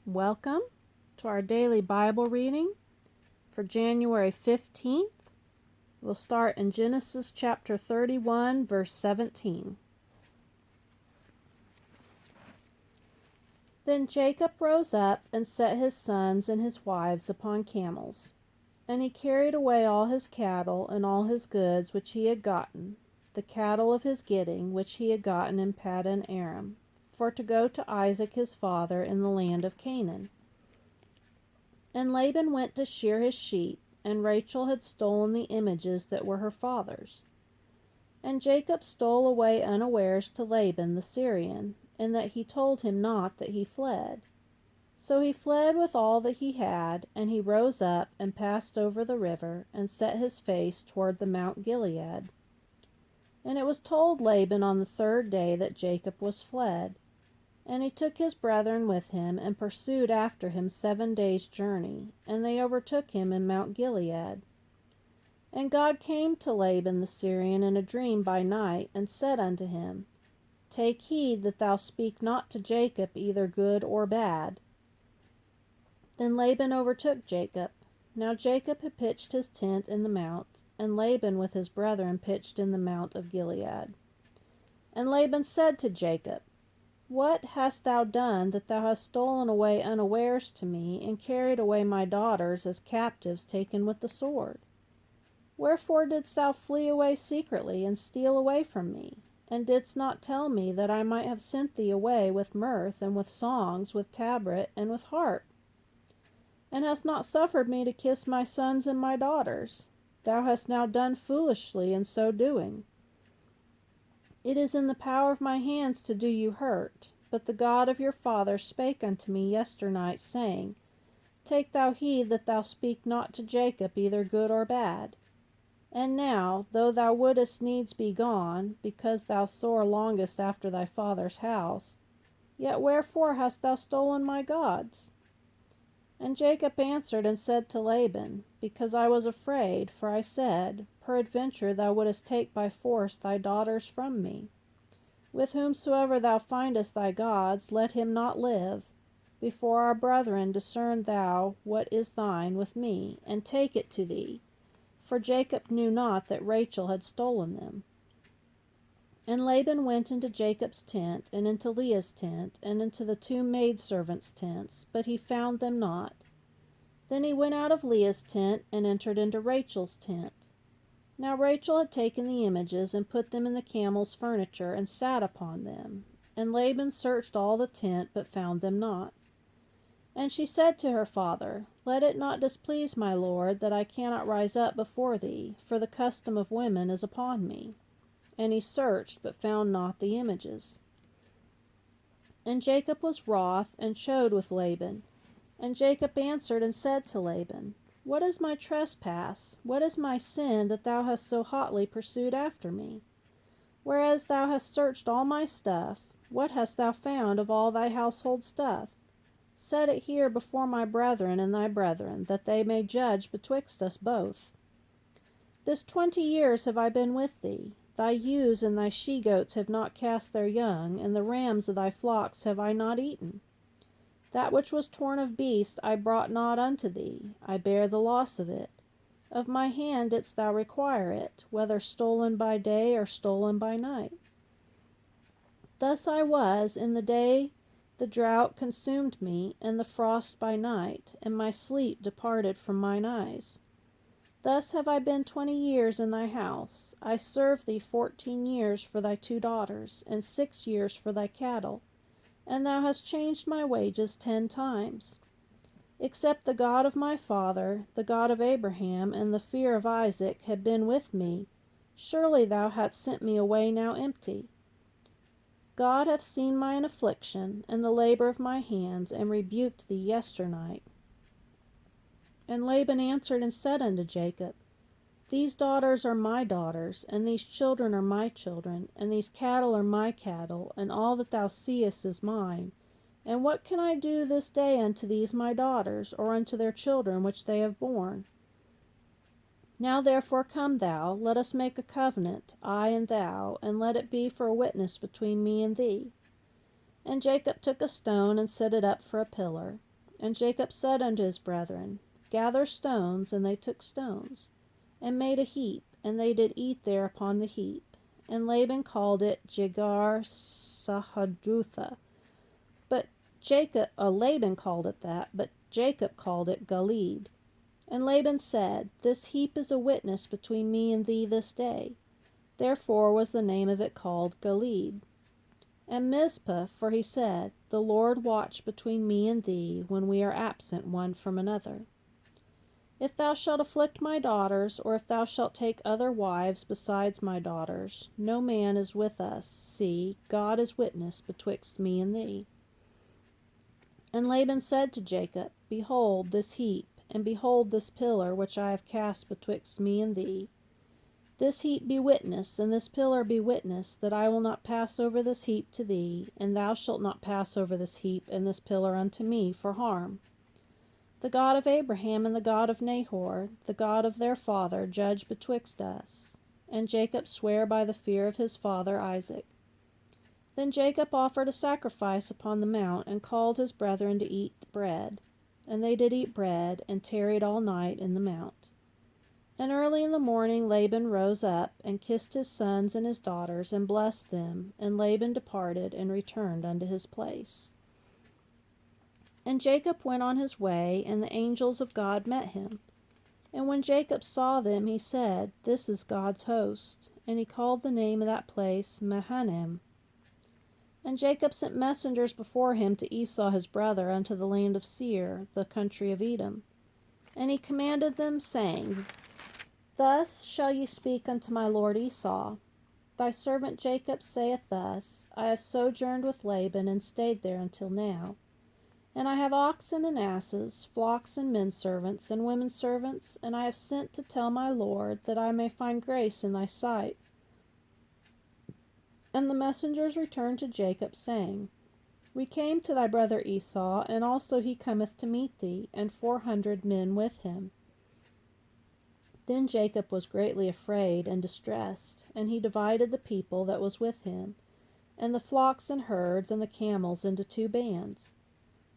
Welcome to our daily Bible reading for January 15th. We'll start in Genesis chapter 31, verse 17. Then Jacob rose up and set his sons and his wives upon camels, and he carried away all his cattle and all his goods which he had gotten, the cattle of his getting which he had gotten in Paddan Aram, for to go to Isaac his father in the land of Canaan. And Laban went to shear his sheep, and Rachel had stolen the images that were her father's. And Jacob stole away unawares to Laban the Syrian, in that he told him not that he fled. So he fled with all that he had, and he rose up and passed over the river, and set his face toward the Mount Gilead. And it was told Laban on the third day that Jacob was fled. And he took his brethren with him, and pursued after him 7 days' journey, and they overtook him in Mount Gilead. And God came to Laban the Syrian in a dream by night, and said unto him, Take heed that thou speak not to Jacob either good or bad. Then Laban overtook Jacob. Now Jacob had pitched his tent in the mount, and Laban with his brethren pitched in the mount of Gilead. And Laban said to Jacob, What hast thou done, that thou hast stolen away unawares to me, and carried away my daughters as captives taken with the sword? Wherefore didst thou flee away secretly, and steal away from me, and didst not tell me that I might have sent thee away with mirth, and with songs, with tabret, and with harp? And hast not suffered me to kiss my sons and my daughters? Thou hast now done foolishly in so doing. It is in the power of my hands to do you hurt. But the God of your father spake unto me yesternight, saying, Take thou heed that thou speak not to Jacob either good or bad. And now, though thou wouldest needs be gone, because thou sore longest after thy father's house, yet wherefore hast thou stolen my gods? And Jacob answered and said to Laban, Because I was afraid, for I said, Peradventure thou wouldest take by force thy daughters from me. With whomsoever thou findest thy gods, let him not live. Before our brethren discern thou what is thine with me, and take it to thee. For Jacob knew not that Rachel had stolen them. And Laban went into Jacob's tent, and into Leah's tent, and into the 2 maidservants' tents, but he found them not. Then he went out of Leah's tent, and entered into Rachel's tent. Now Rachel had taken the images, and put them in the camel's furniture, and sat upon them. And Laban searched all the tent, but found them not. And she said to her father, Let it not displease my lord, that I cannot rise up before thee, for the custom of women is upon me. And he searched, but found not the images. And Jacob was wroth, and chode with Laban. And Jacob answered and said to Laban, What is my trespass? What is my sin, that thou hast so hotly pursued after me? Whereas thou hast searched all my stuff, what hast thou found of all thy household stuff? Set it here before my brethren and thy brethren, that they may judge betwixt us both. This 20 years have I been with thee. Thy ewes and thy she-goats have not cast their young, and the rams of thy flocks have I not eaten. That which was torn of beast I brought not unto thee, I bear the loss of it. Of my hand didst thou require it, whether stolen by day or stolen by night. Thus I was, in the day the drought consumed me, and the frost by night, and my sleep departed from mine eyes. Thus have I been 20 years in thy house. I served thee 14 years for thy 2 daughters, and 6 years for thy cattle, and thou hast changed my wages 10 times. Except the God of my father, the God of Abraham, and the fear of Isaac had been with me, surely thou hadst sent me away now empty. God hath seen mine affliction, and the labor of my hands, and rebuked thee yesternight. And Laban answered and said unto Jacob, These daughters are my daughters, and these children are my children, and these cattle are my cattle, and all that thou seest is mine. And what can I do this day unto these my daughters, or unto their children which they have borne? Now therefore come thou, let us make a covenant, I and thou, and let it be for a witness between me and thee. And Jacob took a stone and set it up for a pillar. And Jacob said unto his brethren, Gather stones, and they took stones, and made a heap, and they did eat there upon the heap. And Laban called it Jegar Sahadutha. Laban called it that, but Jacob called it Galeed. And Laban said, This heap is a witness between me and thee this day. Therefore was the name of it called Galeed. And Mizpah, for he said, The Lord watch between me and thee when we are absent one from another. If thou shalt afflict my daughters, or if thou shalt take other wives besides my daughters, no man is with us. See, God is witness betwixt me and thee. And Laban said to Jacob, Behold this heap, and behold this pillar which I have cast betwixt me and thee. This heap be witness, and this pillar be witness, that I will not pass over this heap to thee, and thou shalt not pass over this heap and this pillar unto me for harm. The God of Abraham and the God of Nahor, the God of their father, judge betwixt us. And Jacob sware by the fear of his father Isaac. Then Jacob offered a sacrifice upon the mount, and called his brethren to eat bread. And they did eat bread, and tarried all night in the mount. And early in the morning Laban rose up, and kissed his sons and his daughters, and blessed them. And Laban departed, and returned unto his place. And Jacob went on his way, and the angels of God met him. And when Jacob saw them, he said, This is God's host. And he called the name of that place Mahanaim. And Jacob sent messengers before him to Esau his brother unto the land of Seir, the country of Edom. And he commanded them, saying, Thus shall ye speak unto my lord Esau. Thy servant Jacob saith thus, I have sojourned with Laban, and stayed there until now. And I have oxen and asses, flocks and men servants, and women servants, and I have sent to tell my lord, that I may find grace in thy sight. And the messengers returned to Jacob, saying, We came to thy brother Esau, and also he cometh to meet thee, and 400 men with him. Then Jacob was greatly afraid and distressed, and he divided the people that was with him, and the flocks and herds and the camels into 2 bands.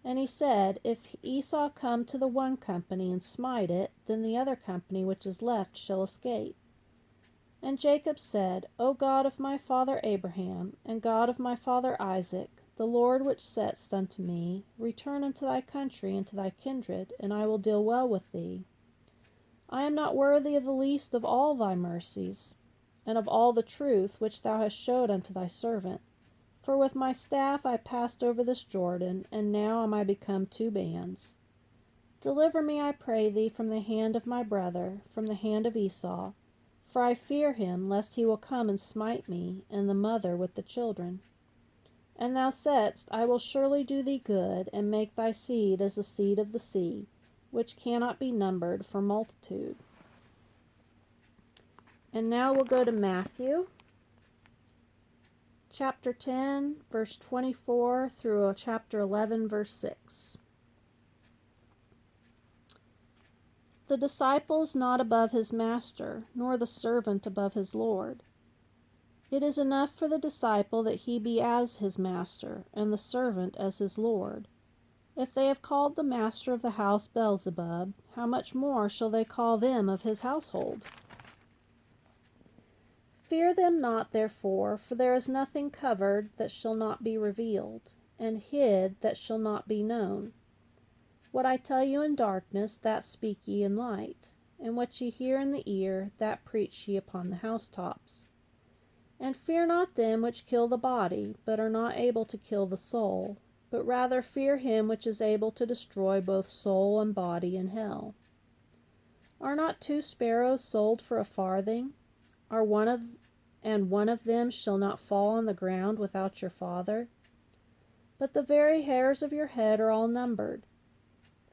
And he said, If Esau come to the one company and smite it, then the other company which is left shall escape. And Jacob said, O God of my father Abraham, and God of my father Isaac, the Lord which saidst unto me, Return unto thy country and to thy kindred, and I will deal well with thee. I am not worthy of the least of all thy mercies, and of all the truth which thou hast showed unto thy servant. For with my staff I passed over this Jordan, and now am I become 2 bands. Deliver me, I pray thee, from the hand of my brother, from the hand of Esau, for I fear him, lest he will come and smite me, and the mother with the children. And thou saidst, I will surely do thee good, and make thy seed as the seed of the sea, which cannot be numbered for multitude. And now we'll go to Matthew, chapter 10, verse 24 through chapter 11, verse 6. The disciple is not above his master, nor the servant above his Lord. It is enough for the disciple that he be as his master, and the servant as his Lord. If they have called the master of the house Beelzebub, how much more shall they call them of his household? Fear them not, therefore, for there is nothing covered that shall not be revealed, and hid that shall not be known. What I tell you in darkness, that speak ye in light, and what ye hear in the ear, that preach ye upon the housetops. And fear not them which kill the body, but are not able to kill the soul, but rather fear him which is able to destroy both soul and body in hell. Are not 2 sparrows sold for a farthing? One of them shall not fall on the ground without your Father? But the very hairs of your head are all numbered.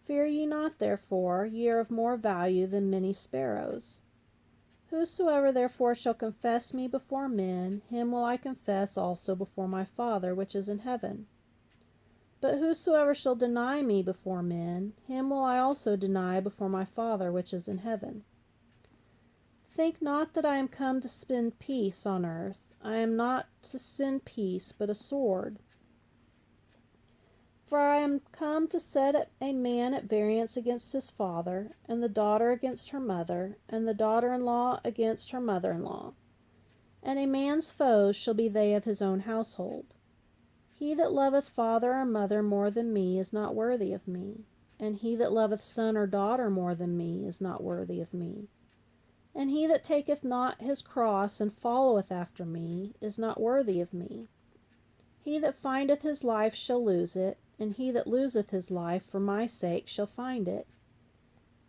Fear ye not, therefore, ye are of more value than many sparrows. Whosoever therefore shall confess me before men, him will I confess also before my Father which is in heaven. But whosoever shall deny me before men, him will I also deny before my Father which is in heaven. Think not that I am come to send peace on earth. I am not to send peace, but a sword. For I am come to set a man at variance against his father, and the daughter against her mother, and the daughter-in-law against her mother-in-law. And a man's foes shall be they of his own household. He that loveth father or mother more than me is not worthy of me, and he that loveth son or daughter more than me is not worthy of me. And he that taketh not his cross and followeth after me is not worthy of me. He that findeth his life shall lose it, and he that loseth his life for my sake shall find it.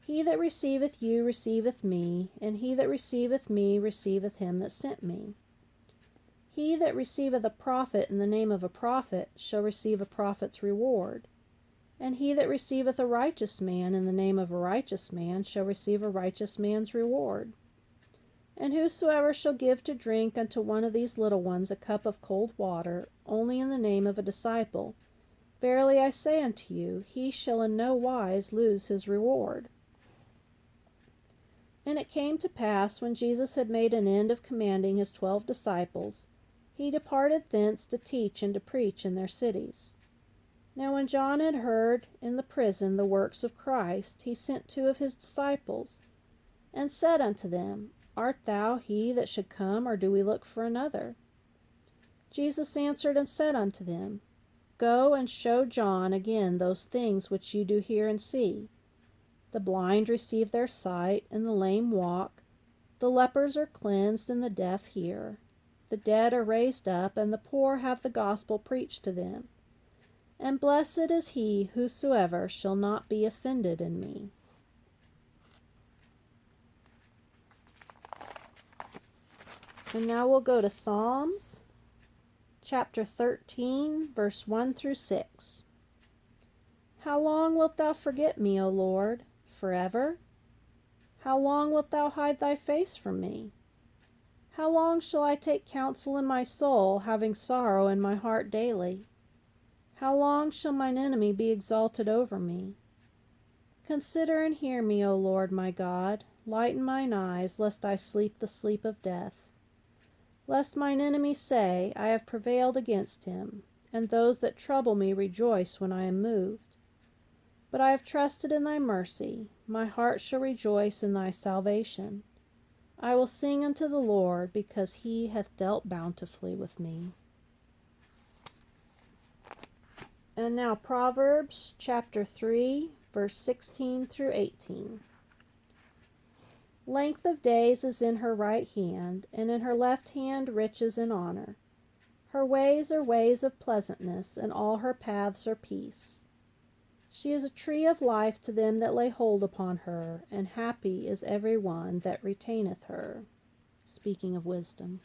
He that receiveth you receiveth me, and he that receiveth me receiveth him that sent me. He that receiveth a prophet in the name of a prophet shall receive a prophet's reward, and he that receiveth a righteous man in the name of a righteous man shall receive a righteous man's reward. And whosoever shall give to drink unto one of these little ones a cup of cold water, only in the name of a disciple, verily I say unto you, he shall in no wise lose his reward. And it came to pass, when Jesus had made an end of commanding his 12 disciples, he departed thence to teach and to preach in their cities. Now when John had heard in the prison the works of Christ, he sent 2 of his disciples, and said unto them, Art thou he that should come, or do we look for another? Jesus answered and said unto them, Go and show John again those things which you do hear and see. The blind receive their sight, and the lame walk. The lepers are cleansed, and the deaf hear. The dead are raised up, and the poor have the gospel preached to them. And blessed is he whosoever shall not be offended in me. And now we'll go to Psalms, chapter 13, verse 1 through 6. How long wilt thou forget me, O Lord? Forever? How long wilt thou hide thy face from me? How long shall I take counsel in my soul, having sorrow in my heart daily? How long shall mine enemy be exalted over me? Consider and hear me, O Lord my God. Lighten mine eyes, lest I sleep the sleep of death. Lest mine enemy say, I have prevailed against him, and those that trouble me rejoice when I am moved. But I have trusted in thy mercy. My heart shall rejoice in thy salvation. I will sing unto the Lord, because he hath dealt bountifully with me. And now Proverbs chapter 3, verse 16 through 18. Length of days is in her right hand, and in her left hand riches and honor. Her ways are ways of pleasantness, and all her paths are peace. She is a tree of life to them that lay hold upon her, and happy is every one that retaineth her. Speaking of wisdom.